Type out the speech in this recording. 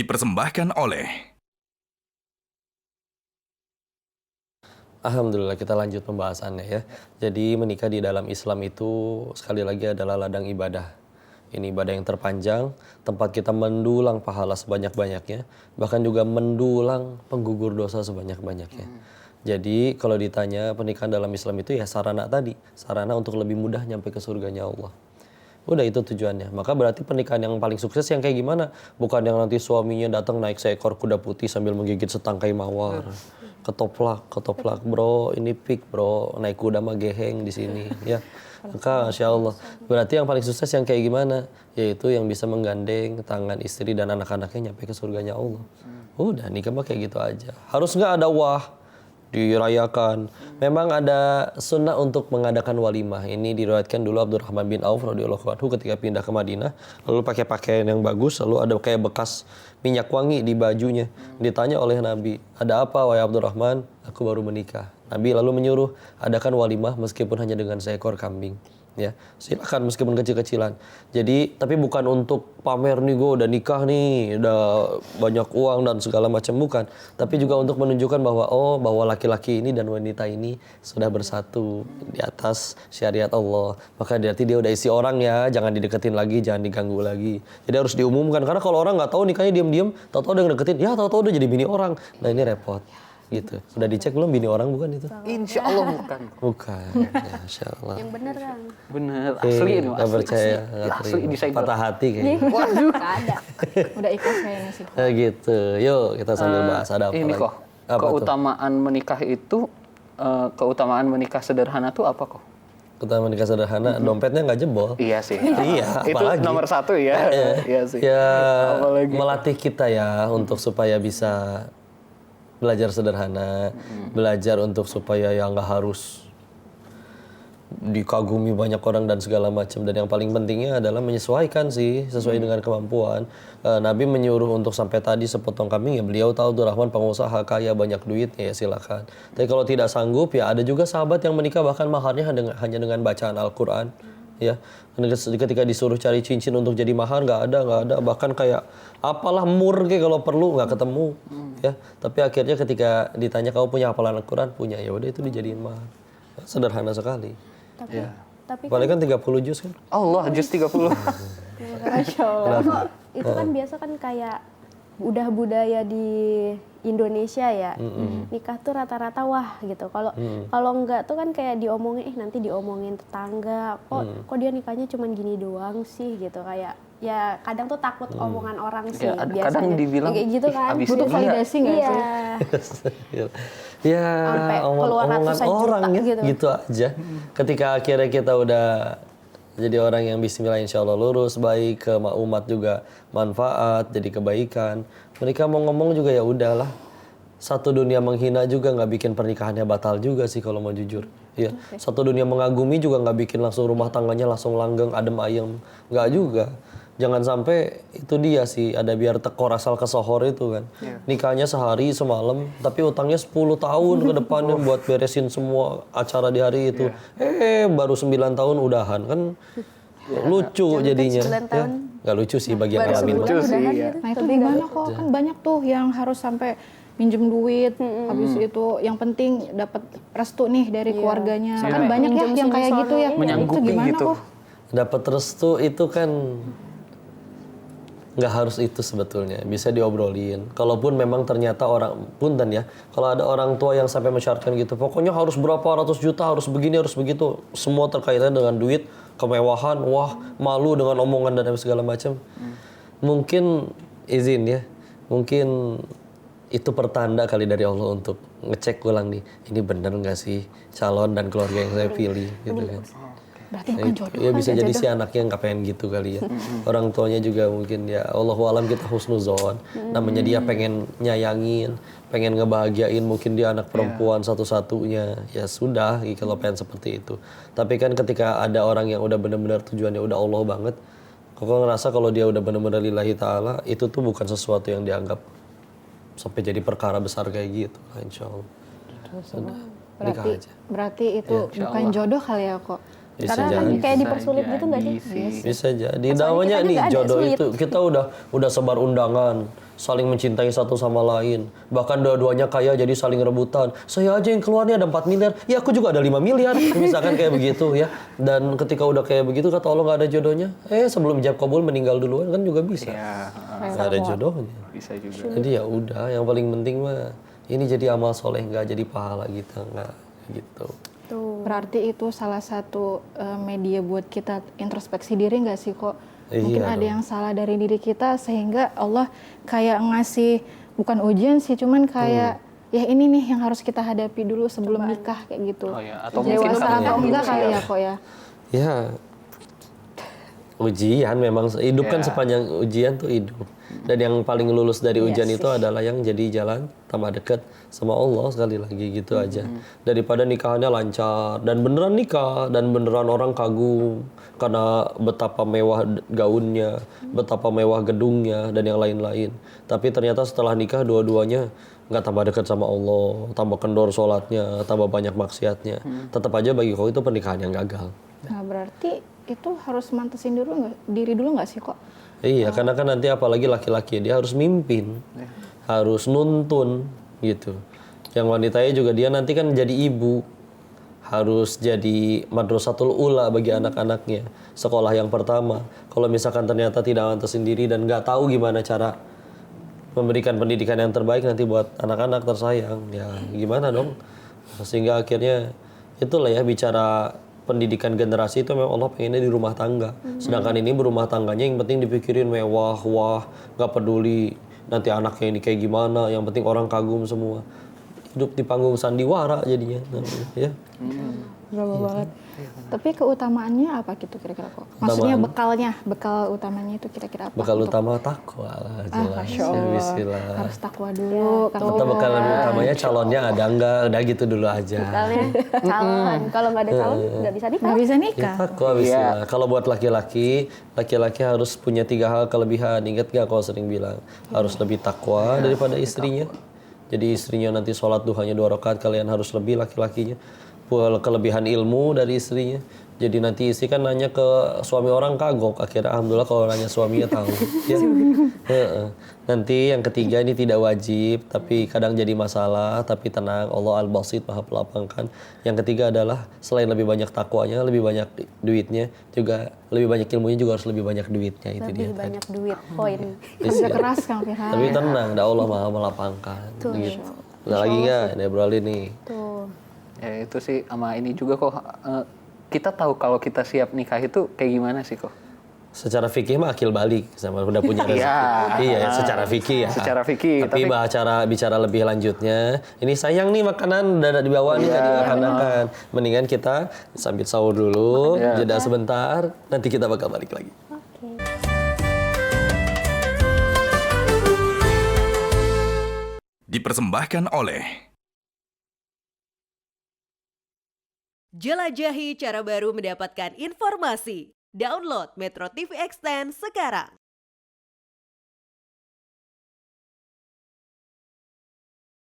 dipersembahkan oleh Alhamdulillah, kita lanjut pembahasannya ya. Jadi menikah di dalam Islam itu sekali lagi adalah ladang ibadah. Ini ibadah yang terpanjang, tempat kita mendulang pahala sebanyak-banyaknya, bahkan juga mendulang penggugur dosa sebanyak-banyaknya. Jadi kalau ditanya pernikahan dalam Islam itu ya sarana tadi, sarana untuk lebih mudah nyampe ke surganya Allah. Udah itu tujuannya. Maka berarti pernikahan yang paling sukses yang kayak gimana? Bukan yang nanti suaminya datang naik seekor kuda putih sambil menggigit setangkai mawar. Ketoplak bro, ini pik bro, naik kuda mah geheng di sini ya. Maka Masya Allah. Berarti yang paling sukses yang kayak gimana? Yaitu yang bisa menggandeng tangan istri dan anak-anaknya nyampe ke surganya Allah. Udah nikah mah kayak gitu aja. Harus nggak ada wah dirayakan. Memang ada sunnah untuk mengadakan walimah. Ini diriwayatkan dulu Abdurrahman bin Auf radhiyallahu anhu ketika pindah ke Madinah, lalu pakai pakaian yang bagus, lalu ada kayak bekas minyak wangi di bajunya. Ditanya oleh Nabi, "Ada apa wahai Abdurrahman?" "Aku baru menikah." Nabi lalu menyuruh, "Adakan walimah meskipun hanya dengan seekor kambing." Ya, silakan meskipun kecil-kecilan. Jadi, tapi bukan untuk pamer nih gue udah nikah nih, udah banyak uang dan segala macam, bukan. Tapi juga untuk menunjukkan bahwa bahwa laki-laki ini dan wanita ini sudah bersatu di atas syariat Allah. Maka berarti dia udah isi orang ya, jangan dideketin lagi, jangan diganggu lagi. Jadi harus diumumkan karena kalau orang nggak tahu nikahnya diam-diam, tahu-tahu udah ngedeketin, ya tahu-tahu udah jadi bini orang. Nah, ini repot. Gitu. Udah dicek belum bini orang bukan itu? Insya Allah bukan. Bukan. Ya, Masya Allah. Yang bener kan? Bener, asli ini. Nggak percaya, nggak Asli terima. desainer. Patah hati kayaknya. Waduh, gak ada. Udah ikhlas kayaknya sih. Gitu. Yuk kita sambil bahas ada apa Ini lagi. kok, Apa tuh? keutamaan menikah itu, keutamaan menikah sederhana tuh apa kok? Keutamaan nikah sederhana, dompetnya nggak jebol. Iya sih. Iya, Itu apalagi. nomor satu ya. Iya sih. Ya Apalagi. melatih kita ya untuk supaya bisa belajar sederhana, belajar untuk supaya ya nggak harus dikagumi banyak orang dan segala macam. Dan yang paling pentingnya adalah menyesuaikan sih sesuai dengan kemampuan. Nabi menyuruh untuk sampai tadi sepotong kambing ya, beliau tahu Abdurrahman pengusaha kaya banyak duit ya silakan. Tapi kalau tidak sanggup ya ada juga sahabat yang menikah bahkan maharnya hanya dengan bacaan Al-Quran. Ya, ketika disuruh cari cincin untuk jadi mahar nggak ada, bahkan kayak apalah mur kayak kalau perlu nggak ketemu. Ya, tapi akhirnya ketika ditanya kamu punya hafalan Al-Quran, punya, ya udah itu dijadiin mahar. Sederhana sekali. Tapi Paling kan 30 juz kan? Allah, juz 30. Masya Allah. Kok itu kan biasa kan kayak udah budaya di Indonesia ya. Nikah tuh rata-rata wah gitu. Kalau enggak tuh kan kayak diomongin, nanti diomongin tetangga. Kok dia nikahnya cuman gini doang sih gitu, kayak ya kadang tuh takut omongan orang sih Ya, biasanya. kadang dibilang, kayak gitu kan. "Ih, abis Butuh ini validasi nggak Iya. sih? Ya, Sampai keluar omongan ratusan juta orang ya, gitu. gitu aja. Ketika akhirnya kita udah jadi orang yang bismillah insya Allah lurus, baik ke umat juga manfaat, jadi kebaikan. Mereka mau ngomong juga ya udahlah. Satu dunia menghina juga nggak bikin pernikahannya batal juga sih kalau mau jujur. Ya, satu dunia mengagumi juga nggak bikin langsung rumah tangganya langsung langgeng, adem ayem. Nggak juga. Jangan sampai itu dia sih, ada biar tekor asal kesohor itu kan. Nikahnya sehari semalam, tapi utangnya 10 tahun ke depannya buat beresin semua acara di hari itu. Baru 9 tahun udahan kan. Lucu jadinya. 9 tahun. Nggak lucu sih bagi yang Baru ngalamin. sebulan Lucu sih, udahan ya. gitu. Nah itu gimana kok, kan banyak tuh yang harus sampai minjem duit, habis itu yang penting dapat restu nih dari keluarganya. Kan banyak ya yang kayak gitu ya. Itu Menyanggupi gimana gitu. kok? Dapat restu itu kan nggak harus itu sebetulnya, bisa diobrolin. Kalaupun memang ternyata orang punten ya, kalau ada orang tua yang sampai mensyaratkan gitu, pokoknya harus berapa ratus juta, harus begini, harus begitu, semua terkaitan dengan duit, kemewahan, wah malu dengan omongan dan segala macam. Mungkin izin ya, mungkin itu pertanda kali dari Allah untuk ngecek ulang nih, ini bener nggak sih calon dan keluarga yang saya pilih gitu kan. Berarti bukan jodoh. Ya bisa jadi si anaknya nggak pengen gitu kali ya. Orang tuanya juga mungkin ya Allahu alam kita husnuzon. Namanya dia pengen nyayangin, pengen ngebahagiain mungkin dia anak perempuan satu-satunya. Ya sudah kalau pengen seperti itu. Tapi kan ketika ada orang yang udah benar-benar tujuannya udah Allah banget, kok ngerasa kalau dia udah benar-benar lillahi ta'ala, itu tuh bukan sesuatu yang dianggap sampai jadi perkara besar kayak gitu. Insya Allah. Sudah. Nikah aja. Berarti itu bukan jodoh kali ya kok. Bisa Karena kan jadi. kayak dipersulit gitu nggak sih? Bisa jadi. Kan soalnya Namanya kitanya nih nggak ada, jodoh sulit. itu kita udah sebar undangan, saling mencintai satu sama lain. Bahkan dua-duanya kaya jadi saling rebutan. Saya aja yang keluarnya ada 4 miliar, ya aku juga ada 5 miliar. Misalkan kayak begitu ya. Dan ketika udah kayak begitu kata Allah nggak ada jodohnya. Sebelum ijab kabul meninggal duluan kan juga bisa. Iya, Nggak ada jodohnya. bisa juga. Jadi ya udah, yang paling penting mah ini jadi amal soleh, nggak jadi pahala kita, nggak gitu. Tuh. Berarti itu salah satu media buat kita introspeksi diri nggak sih kok? Mungkin Iya ada dong. yang salah dari diri kita sehingga Allah kayak ngasih bukan ujian sih, cuman kayak ya ini nih yang harus kita hadapi dulu sebelum nikah kayak gitu. Oh ya, atau mungkin Dewasa karena atau enggak usia. kali ya kok ya? Ya, ujian memang hidup kan Ya. sepanjang ujian tuh hidup. Dan yang paling lulus dari ujian itu adalah yang jadi jalan tambah dekat sama Allah sekali lagi gitu aja. Daripada nikahannya lancar dan beneran nikah dan beneran orang kagum karena betapa mewah gaunnya, betapa mewah gedungnya dan yang lain-lain. Tapi ternyata setelah nikah dua-duanya nggak tambah dekat sama Allah, tambah kendor sholatnya, tambah banyak maksiatnya. Tetap aja bagi kau itu pernikahan yang gagal. Nah berarti itu harus mantesin diri dulu nggak sih kok? Iya, karena kan nanti apalagi laki-laki dia harus mimpin, harus nuntun gitu. Yang wanitanya juga dia nanti kan jadi ibu, harus jadi madrasatul ula bagi anak-anaknya, sekolah yang pertama. Kalau misalkan ternyata tidak mantesin diri dan nggak tahu gimana cara memberikan pendidikan yang terbaik nanti buat anak-anak tersayang, ya gimana dong? Sehingga akhirnya itulah ya bicara pendidikan generasi itu memang Allah pengennya di rumah tangga. Sedangkan ini berumah tangganya yang penting dipikirin mewah, wah, nggak peduli nanti anaknya ini kayak gimana, yang penting orang kagum semua. Hidup di panggung sandiwara jadinya, ya. Berapa banget. Tapi keutamaannya apa gitu kira-kira kok? Maksudnya bekal utamanya itu kira-kira apa? Bekal untuk- utama takwa lah, jelas. Masya Allah. Bismillah. Harus takwa dulu. Kang Atau Firman. bekal utamanya calonnya ada enggak, udah gitu dulu aja. Misalnya calon, kalau nggak ada calon nggak bisa nikah. Nggak bisa Ya, nikah. takwa bismillah. Kalau buat laki-laki harus punya 3 hal kelebihan. Ingat gak kalau sering bilang harus lebih takwa daripada istrinya. Jadi istrinya nanti sholat duhanya 2 rakaat, kalian harus lebih laki-lakinya. Kelebihan ilmu dari istrinya. Jadi nanti istri kan nanya ke suami orang kagok. Akhirnya alhamdulillah kalau nanya suaminya tahu. Ya. Heeh. Nanti yang ketiga ini tidak wajib, tapi kadang jadi masalah. Tapi tenang, Allah Al-Basit maha pelapangkan. Yang ketiga adalah selain lebih banyak takwanya, lebih banyak duitnya, juga lebih banyak ilmunya juga harus lebih banyak duitnya. Itu dia. Lebih banyak duit, poin. Kerja keras Kang Firman. Tapi tenang, dah Allah maha melapangkan. Gitu. Ada lagi nggak? Ini obrolin nih. Tuh. Ya itu sih sama ini juga kok kita tahu kalau kita siap nikah itu kayak gimana sih kok? Secara fikih mah akil balik sama udah punya rezeki. Iya, secara fikih ya. Secara fikih, Tapi bicara lebih lanjutnya, ini sayang nih makanan udah dibawa nih tadi makan. Mendingan kita sambil sahur dulu, jeda sebentar, nanti kita bakal balik lagi. Oke. Dipersembahkan oleh Jelajahi cara baru mendapatkan informasi. Download Metro TV Extend sekarang.